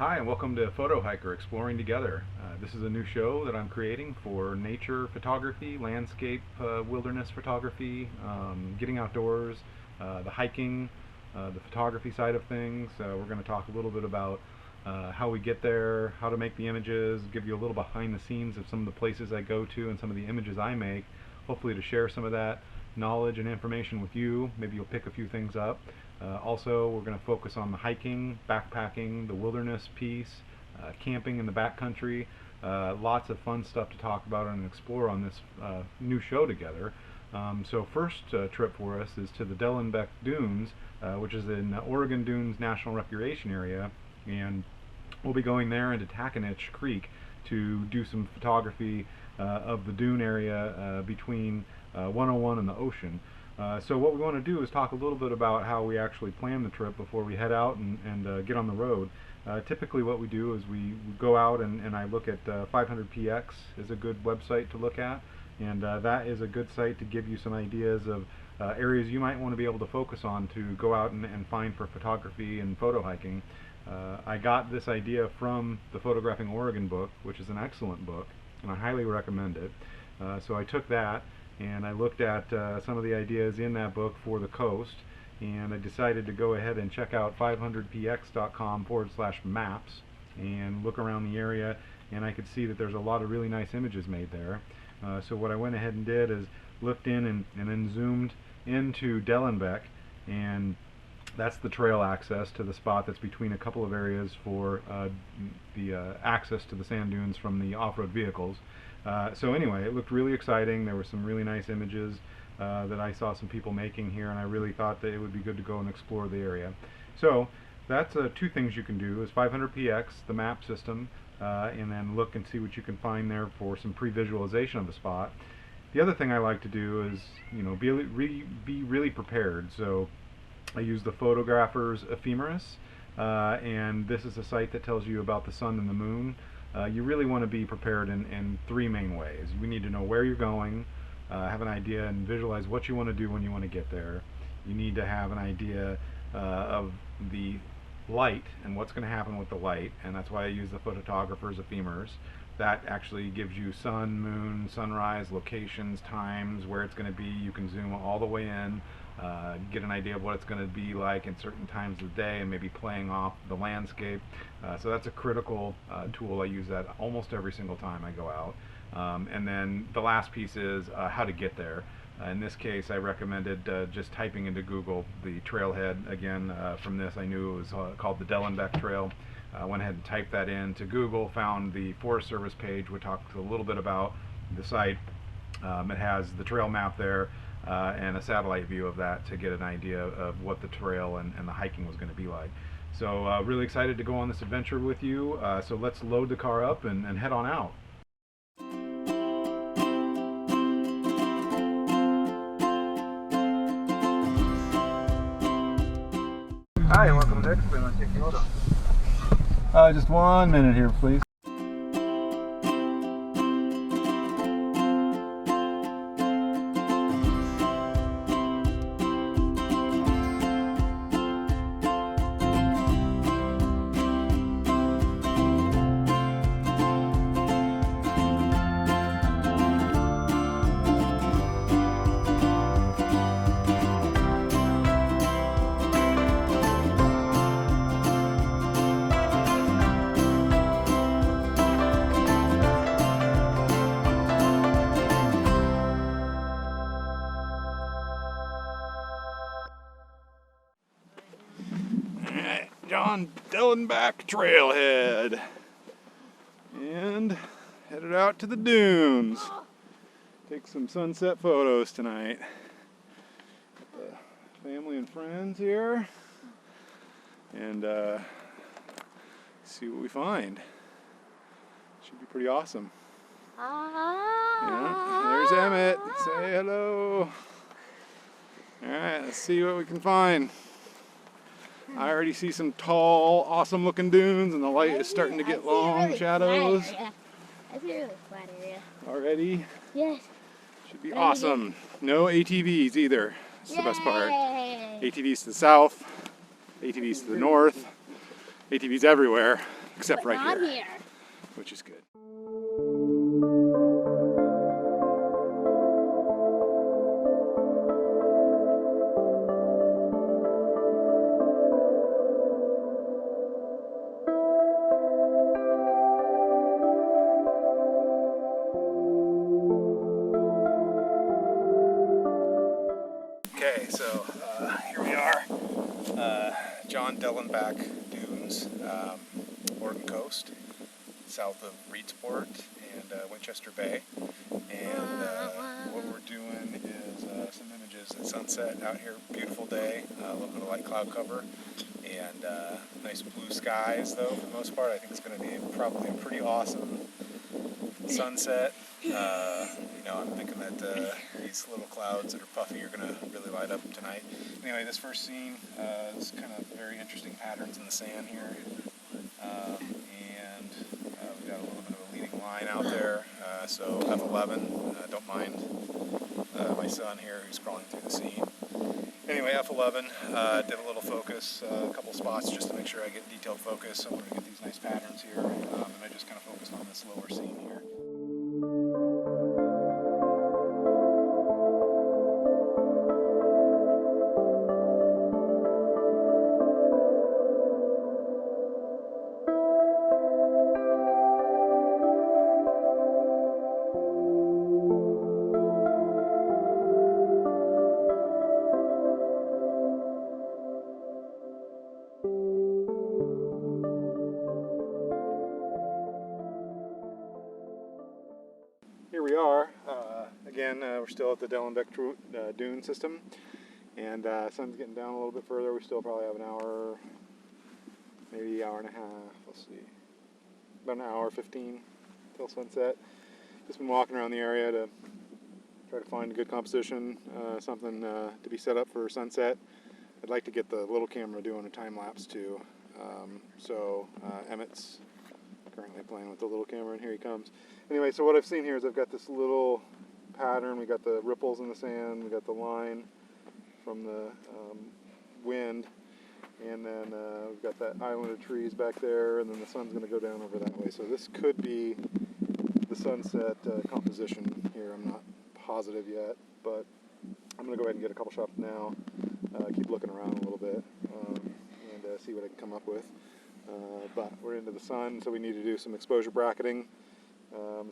Hi, and welcome to Photo Hiker Exploring Together. This is a new show that I'm creating for nature photography, landscape, wilderness photography, getting outdoors, the hiking, the photography side of things. We're going to talk a little bit about how we get there, how to make the images, give you a little behind the scenes of some of the places I go to and some of the images I make, hopefully to share some of that knowledge and information with you. Maybe you'll pick a few things up. Also, we're going to focus on the hiking, backpacking, the wilderness piece, camping in the backcountry. Lots of fun stuff to talk about and explore on this new show together. So first trip for us is to the Dellenbeck Dunes, which is in Oregon Dunes National Recreation Area, and we'll be going there into Taconich Creek to do some photography of the dune area between 101 and the ocean. So what we want to do is talk a little bit about how we actually plan the trip before we head out and get on the road. Typically what we do is we go out and I look at 500px is a good website to look at, and that is a good site to give you some ideas of areas you might want to be able to focus on to go out and find for photography and photo hiking. I got this idea from the Photographing Oregon book, which is an excellent book, and I highly recommend it. So I took that and I looked at some of the ideas in that book for the coast, and I decided to go ahead and check out 500px.com/maps and look around the area, and I could see that there's a lot of really nice images made there. So what I went ahead and did is looked in and then zoomed into Dellenbeck, and that's the trail access to the spot that's between a couple of areas for the access to the sand dunes from the off-road vehicles. So anyway, it looked really exciting. There were some really nice images that I saw some people making here, and I really thought that it would be good to go and explore the area. So that's two things you can do: is 500px, the map system, and then look and see what you can find there for some pre-visualization of the spot. The other thing I like to do is, be really prepared. So I use the Photographer's Ephemeris, and this is a site that tells you about the sun and the moon. You really want to be prepared in three main ways. You need to know where you're going, have an idea and visualize what you want to do when you want to get there. You need to have an idea of the light and what's going to happen with the light, and that's why I use the Photographer's Ephemeris. That actually gives you sun, moon, sunrise, locations, times, where it's going to be. You can zoom all the way in, get an idea of what it's going to be like in certain times of the day, and maybe playing off the landscape. So that's a critical tool. I use that almost every single time I go out. And then the last piece is how to get there. In this case, I recommended just typing into Google the trailhead. Again, from this I knew it was called the Dellenbeck Trail. Went ahead and typed that into Google, found the Forest Service page, which talks a little bit about the site. It has the trail map there, and a satellite view of that to get an idea of what the trail and the hiking was going to be like. So really excited to go on this adventure with you. So let's load the car up and head on out. Hi, and welcome to Next. We want to take you photo. Just 1 minute here, please. John Dellenbeck Trailhead, and headed out to the dunes. Take some sunset photos tonight. Got the family and friends here, and see what we find. Should be pretty awesome. Yeah, there's Emmett. Say hello. All right, let's see what we can find. I already see some tall, awesome looking dunes, and the light is starting to get long shadows. I see a really flat area. Already? Yes. Should be awesome. No ATVs either. That's the best part. ATVs to the south, ATVs to the north, ATVs everywhere. except but right not here, here. which is good. Okay, so here we are, John Dellenbach Dunes, Oregon coast, south of Reedsport and Winchester Bay. And what we're doing is some images at sunset out here. Beautiful day, a little bit of light cloud cover, and nice blue skies though for the most part. I think it's going to be probably a pretty awesome sunset. I'm thinking that these little clouds that are puffy are going to really light up tonight. Anyway, this first scene is kind of very interesting patterns in the sand here. And we've got a little bit of a leading line out there. So F11, don't mind my son here who's crawling through the scene. Anyway, F11, did a little focus, a couple spots just to make sure I get detailed focus. So we're going to get these nice patterns here. And I just kind of focused on this lower scene here. Here we are. Again, we're still at the Dellenbach Dune system, and sun's getting down a little bit further. We still probably have an hour, maybe hour and a half. Let's see, about an hour 15 till sunset. Just been walking around the area to try to find a good composition, something to be set up for sunset. I'd like to get the little camera doing a time lapse too. So Emmett's currently playing with the little camera, and here he comes. Anyway, so what I've seen here is I've got this little pattern. We got the ripples in the sand, we got the line from the wind, and then we've got that island of trees back there, and then the sun's going to go down over that way. So this could be the sunset composition here. I'm not positive yet, but I'm going to go ahead and get a couple shots now, keep looking around a little bit, and see what I can come up with. But we're into the sun, so we need to do some exposure bracketing.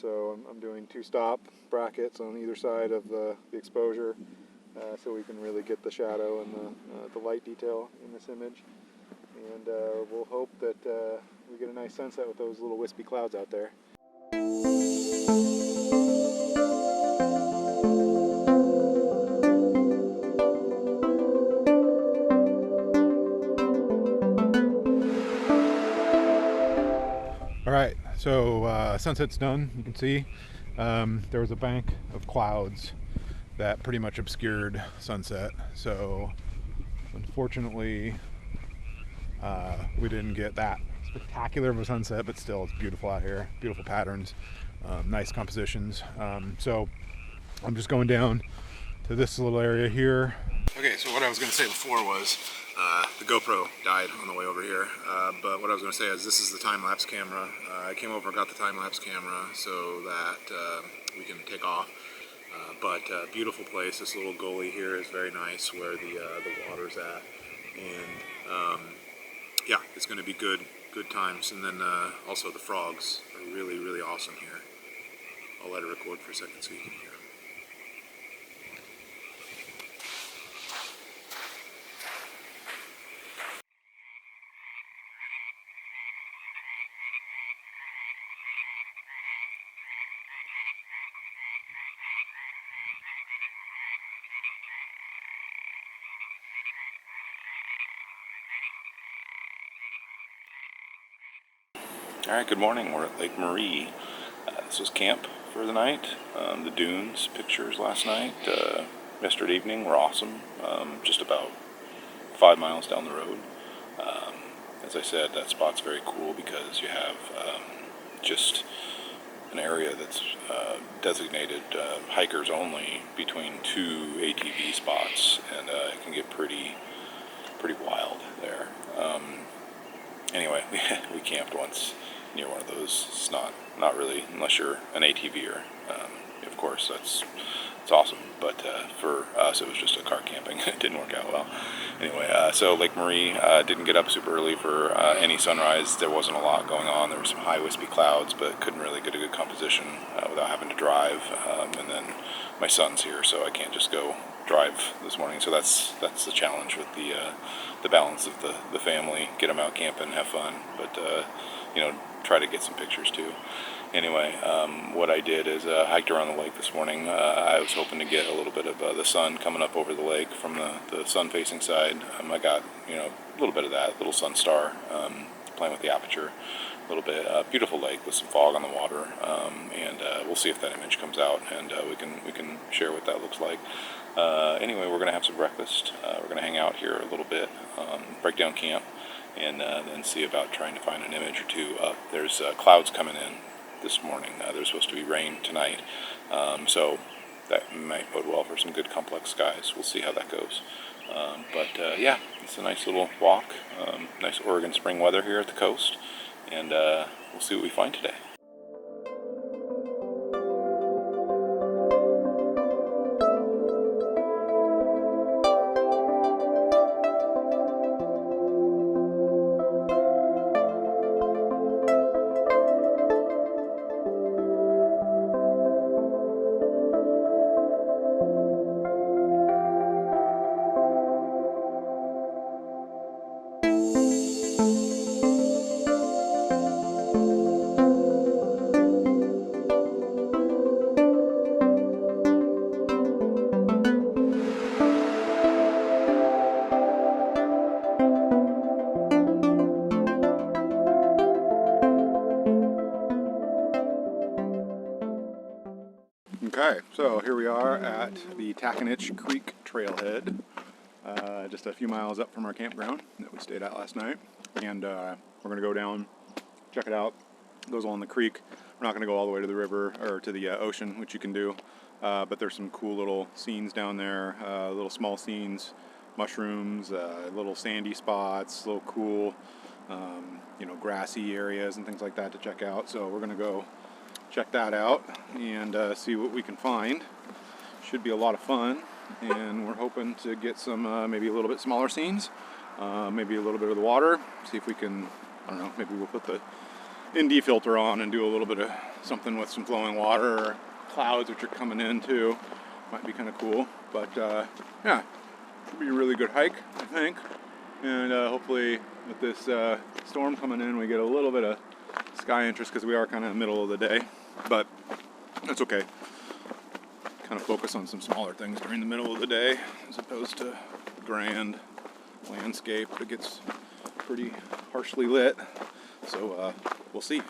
So I'm doing 2-stop brackets on either side of the exposure, so we can really get the shadow and the light detail in this image. And we'll hope that we get a nice sunset with those little wispy clouds out there. All right, so sunset's done. You can see there was a bank of clouds that pretty much obscured sunset. So unfortunately, we didn't get that spectacular of a sunset, but still it's beautiful out here. Beautiful patterns, nice compositions. So I'm just going down to this little area here. Okay, so what I was going to say before was the GoPro died on the way over here, but what I was going to say is this is the time-lapse camera. I came over and got the time-lapse camera so that we can take off. But beautiful place. This little gully here is very nice where the water's at, and yeah, it's going to be good times. And then also the frogs are really, really awesome here. I'll let it record for a second so you can hear them. All right, good morning. We're at Lake Marie. This was camp for the night. The dunes pictures last night, yesterday evening were awesome. Just about 5 miles down the road. As I said, that spot's very cool because you have just an area that's designated hikers only between 2 ATV spots, and it can get pretty wild there. anyway, we camped once near one of those. It's not really, unless you're an ATVer. Of course, it's awesome. But for us, it was just a car camping. It didn't work out well. Anyway, so Lake Marie, didn't get up super early for any sunrise. There wasn't a lot going on. There were some high wispy clouds, but couldn't really get a good composition without having to drive. And then my son's here, so I can't just go drive this morning. So that's the challenge with the balance of the family. Get them out camping, have fun, but try to get some pictures too. Anyway, what I did is hiked around the lake this morning. I was hoping to get a little bit of the sun coming up over the lake from the sun-facing side. I got a little bit of that, little sun star, playing with the aperture a little bit. Beautiful lake with some fog on the water, and we'll see if that image comes out, and we can share what that looks like. Anyway, we're gonna have some breakfast. We're gonna hang out here a little bit, break down camp, and then see about trying to find an image or two up. There's clouds coming in this morning. There's supposed to be rain tonight, so that might bode well for some good complex skies. We'll see how that goes. But yeah, it's a nice little walk. Nice Oregon spring weather here at the coast, and we'll see what we find today. Okay, so here we are at the Taconich Creek Trailhead, just a few miles up from our campground that we stayed at last night, and we're going to go down, check it out. It goes along the creek. We're not going to go all the way to the river or to the ocean, which you can do, but there's some cool little scenes down there, little small scenes, mushrooms, little sandy spots, little cool, grassy areas and things like that to check out. So we're going to go check that out and see what we can find. Should be a lot of fun, and we're hoping to get some maybe a little bit smaller scenes, maybe a little bit of the water, see if we can, I don't know, maybe we'll put the ND filter on and do a little bit of something with some flowing water or clouds which are coming in too. Might be kind of cool, but yeah, should be a really good hike, I think, and hopefully with this storm coming in we get a little bit of sky interest, because we are kind of in the middle of the day, but that's okay. Kind of focus on some smaller things during the middle of the day as opposed to grand landscape that gets pretty harshly lit. So we'll see.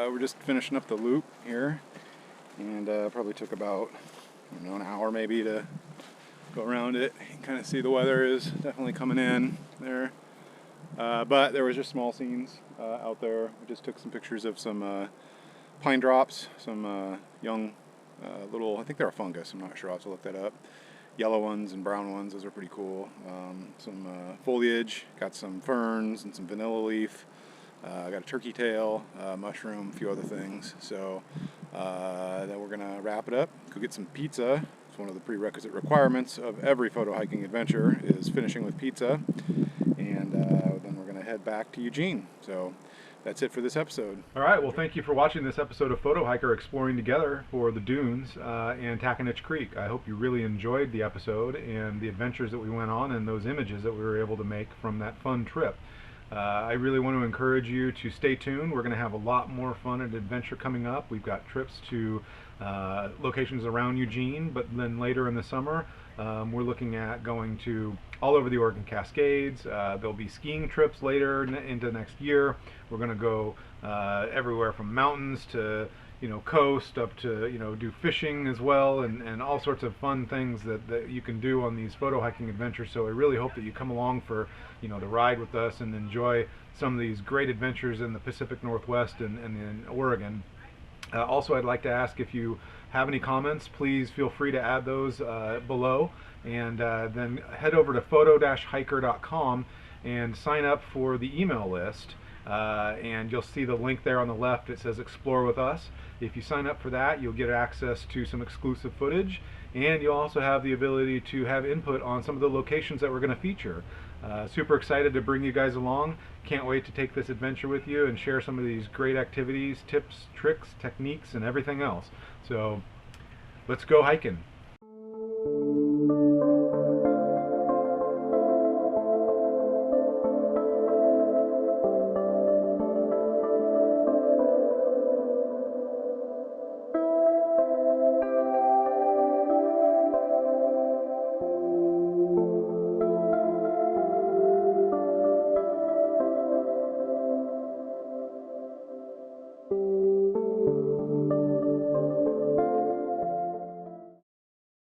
We're just finishing up the loop here, and probably took about, I don't know, an hour maybe to go around it. You can kind of see the weather is definitely coming in there, but there was just small scenes out there. We just took some pictures of some pine drops, some young little, I think they're a fungus, I'm not sure, I'll have to look that up. Yellow ones and brown ones, those are pretty cool. Some foliage, got some ferns and some vanilla leaf. I got a turkey tail, mushroom, a few other things. So then we're gonna wrap it up, go get some pizza. It's one of the prerequisite requirements of every photo hiking adventure is finishing with pizza. And then we're gonna head back to Eugene. So that's it for this episode. All right, well, thank you for watching this episode of Photo Hiker Exploring Together for the dunes and Taconich Creek. I hope you really enjoyed the episode and the adventures that we went on and those images that we were able to make from that fun trip. I really want to encourage you to stay tuned. We're going to have a lot more fun and adventure coming up. We've got trips to locations around Eugene, but then later in the summer, we're looking at going to all over the Oregon Cascades. There'll be skiing trips later into next year. We're going to go everywhere from mountains to coast up to do fishing as well, and all sorts of fun things that you can do on these photo hiking adventures. So I really hope that you come along for the ride with us and enjoy some of these great adventures in the Pacific Northwest and in Oregon. Also, I'd like to ask if you have any comments, please feel free to add those below, and then head over to photo-hiker.com and sign up for the email list. And you'll see the link there on the left. It says Explore with Us. If you sign up for that, you'll get access to some exclusive footage, and you'll also have the ability to have input on some of the locations that we're going to feature. Super excited to bring you guys along. Can't wait to take this adventure with you and share some of these great activities, tips, tricks, techniques, and everything else. So let's go hiking.